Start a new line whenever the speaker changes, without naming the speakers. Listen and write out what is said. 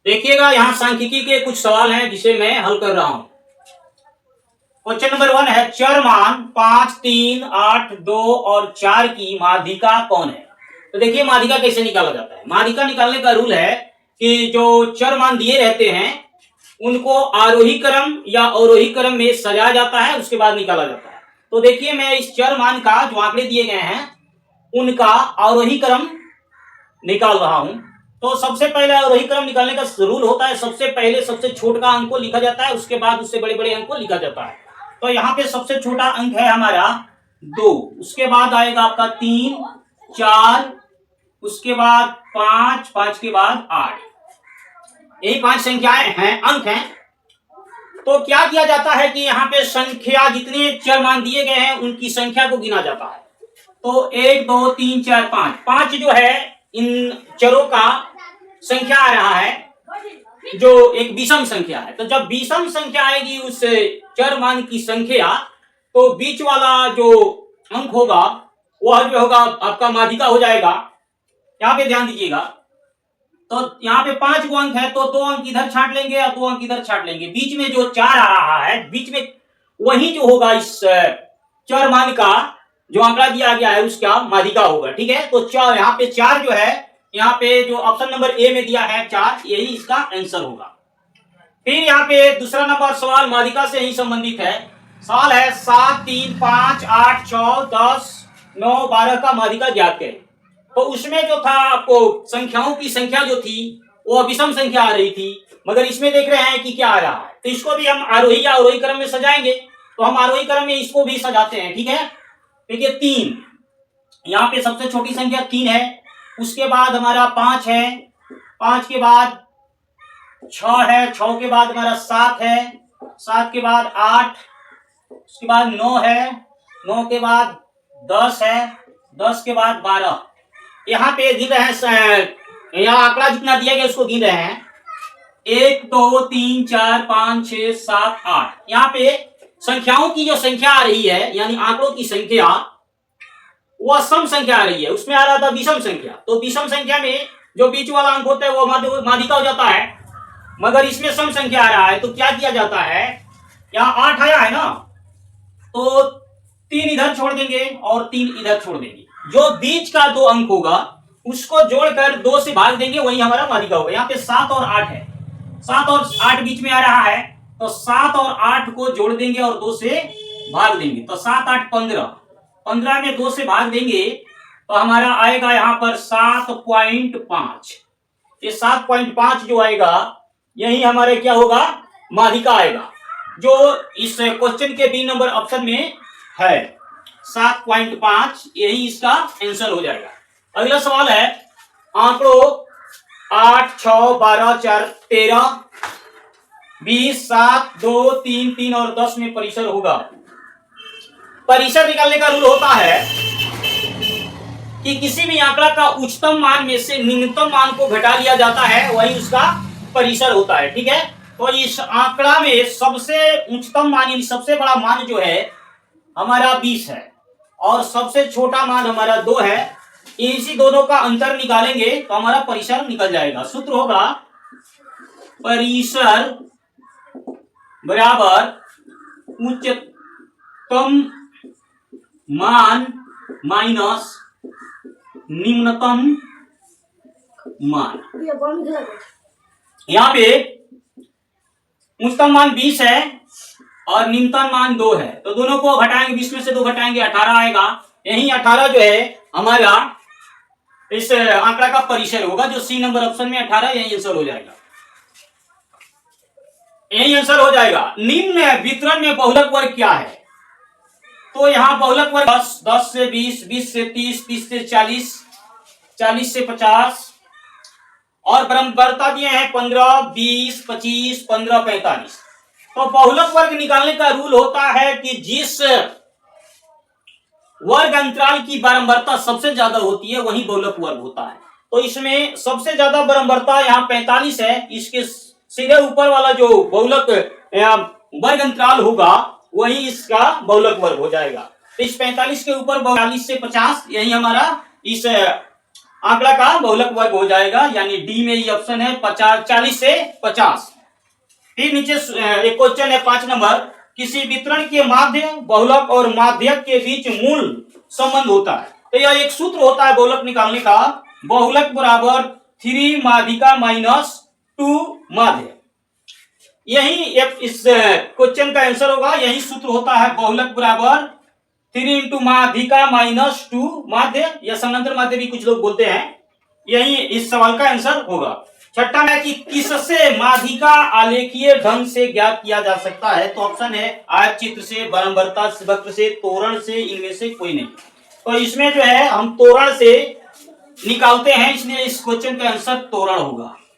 देखिएगा यहाँ सांख्यिकी के कुछ सवाल हैं जिसे मैं हल कर रहा हूं। क्वेश्चन नंबर 1 है, चर मान 5, 3, 8, 2 और 4 की माध्यिका कौन है। तो देखिए माध्यिका कैसे निकाला जाता है। माध्यिका निकालने का रूल है कि जो चर मान दिए रहते हैं उनको आरोही क्रम या अवरोही क्रम में सजाया जाता है, उसके बाद निकाला जाता है। तो देखिए मैं इस चर मान का जो आंकड़े दिए गए हैं उनका आरोही क्रम निकाल रहा हूं। तो सबसे पहले आरोही क्रम निकालने का रूल होता है, सबसे पहले सबसे छोटा अंक को लिखा जाता है, उसके बाद उससे बड़े बड़े अंक को लिखा जाता है। तो यहाँ पे सबसे छोटा अंक है हमारा 2, उसके बाद आएगा आपका 3, 4, उसके बाद 5, 5 के बाद 8। यही 5 संख्याएं हैं, अंक हैं। तो क्या किया जाता है कि यहाँ पे संख्या जितने चर मान दिए गए हैं उनकी संख्या को गिना जाता है। तो 1, 2, 3, 4, 5, 5 जो है इन चरों का संख्या आ रहा है जो एक विषम संख्या है। तो जब विषम संख्या आएगी उस चर मान की संख्या, तो बीच वाला जो अंक होगा वह जो होगा आपका माध्यिका हो जाएगा। यहाँ पे ध्यान दीजिएगा, तो यहाँ पे 5 गो अंक है तो 2 अंक इधर छांट लेंगे और 2 अंक इधर छांट लेंगे। बीच में जो 4 आ रहा है बीच में वही जो होगा इस चर मान का जो आंकड़ा दिया गया है उसका माध्यिका होगा। ठीक है, तो यहाँ पे 4 जो है, यहाँ पे जो ऑप्शन नंबर ए में दिया है 4, यही इसका आंसर होगा। फिर यहाँ पे दूसरा नंबर सवाल माध्यिका से ही संबंधित है। सवाल है 7, 3, 5, 8, 6, 10, 9, 12 का माध्यिका ज्ञात करें। तो उसमें जो था आपको संख्याओं की संख्या जो थी वो विषम संख्या आ रही थी, मगर इसमें देख रहे हैं कि क्या आ रहा है। तो इसको भी हम आरोही या अवरोही क्रम में सजाएंगे। तो हम आरोही क्रम में इसको भी सजाते हैं। ठीक है, देखिए 3, यहाँ पे सबसे छोटी संख्या 3 है, उसके बाद हमारा 5 है, 5 के बाद 6 है, 6 के बाद हमारा 7 है, 7 के बाद 8, उसके बाद 9 है, 9 के बाद 10 है, 10 के बाद 12। यहाँ पे गिन रहे हैं, यहाँ आंकड़ा जितना दिया गया उसको गिन रहे हैं 1, 2, 3, 4, 5, 6, 7, 8। यहाँ पे संख्याओं की जो संख्या आ रही है यानी आंकड़ों की संख्या वह सम संख्या आ रही है, उसमें आ रहा था विषम संख्या। तो विषम संख्या में जो बीच वाला अंक होता है वो माध्यिका हो जाता है, मगर इसमें सम संख्या आ रहा है। तो क्या किया जाता है, यहाँ 8 आया है ना, तो 3 इधर छोड़ देंगे और 3 इधर छोड़ देंगे। जो बीच का 2 अंक होगा उसको जोड़कर 2 से भाग देंगे, वही हमारा माध्यिका होगा। यहाँ पे 7 और 8 है, 7 और 8 बीच में आ रहा है, तो 7 और 8 को जोड़ देंगे और 2 से भाग देंगे। तो 7, 8, 15, 15 में 2 से भाग देंगे तो हमारा आएगा यहाँ पर 7.5। ये 7.5 जो आएगा यही हमारे क्या होगा, माध्यिका आएगा, जो इस क्वेश्चन के बी नंबर ऑप्शन में है 7.5, यही इसका आंसर हो जाएगा। अगला सवाल है आंकड़ों 8, 6, 12, 4, 13, 20, 7, 2, 3, 3 और 10 में परिसर होगा। परिसर निकालने का रूल होता है कि किसी भी आंकड़ा का उच्चतम मान में से निम्नतम मान को घटा लिया जाता है, वही उसका परिसर होता है। ठीक है, तो इस आंकड़ा में सबसे उच्चतम मान यानी सबसे बड़ा मान जो है हमारा 20 है और सबसे छोटा मान हमारा 2 है। इसी दोनों का अंतर निकालेंगे तो हमारा परिसर निकल जाएगा। सूत्र होगा परिसर बराबर उच्चतम मान माइनस निम्नतम मान। यहाँ पे उच्चतम मान 20 है और निम्नतम मान 2 है, तो दोनों को घटाएंगे, 20 में से 2 घटाएंगे 18 आएगा। यही 18 जो है हमारा इस आंकड़ा का परिसर होगा, जो सी नंबर ऑप्शन में 18, यही आंसर हो जाएगा, यही आंसर हो जाएगा। निम्न वितरण में बहुलक वर्ग क्या है, तो यहाँ बहुलक वर्ग 10, 10 से 20, 20 से 30, 30 से 40, 40 से 50 और बराबरता दिए हैं 15, 20, 25, 15, 45। तो बहुलक वर्ग निकालने का रूल होता है कि जिस वर्ग अंतराल की बारंबारता सबसे ज्यादा होती है वही बहुलक वर्ग होता है। तो इसमें सबसे ज्यादा बारंबारता यहाँ 45 है, इसके सीधे ऊपर वाला जो बहुलक वर्ग अंतराल होगा वही इसका बहुलक वर्ग हो जाएगा। तो इस 45 के ऊपर 42 से 50, यही हमारा इस आंकड़ा का बहुलक वर्ग हो जाएगा, यानी डी में ही ऑप्शन है 50, 40 से 50। फिर नीचे एक क्वेश्चन है 5 नंबर, किसी वितरण के माध्य, बहुलक और माध्यक के बीच मूल संबंध होता है। तो यह एक सूत्र होता है बहुलक निकालने का, बहुलक बराबर 3 माध्यिका माइनस 2 माध्य। यही इस क्वेश्चन का आंसर होगा, यही सूत्र होता है, बहुलक बराबर 3 इंटू माध्यिका माइनस 2 माध्य, या समांतर माध्य भी कुछ लोग बोलते हैं। यही इस सवाल का आंसर होगा। छठा है कि किससे माध्यिका आलेखीय ढंग से ज्ञात किया जा सकता है। तो ऑप्शन है आयत चित्र से, बारंबारता वक्र से, तोरण से, इनमें से कोई नहीं। तो इसमें जो है हम तोरण से निकालते हैं, इसलिए इस क्वेश्चन का आंसर तोरण होगा।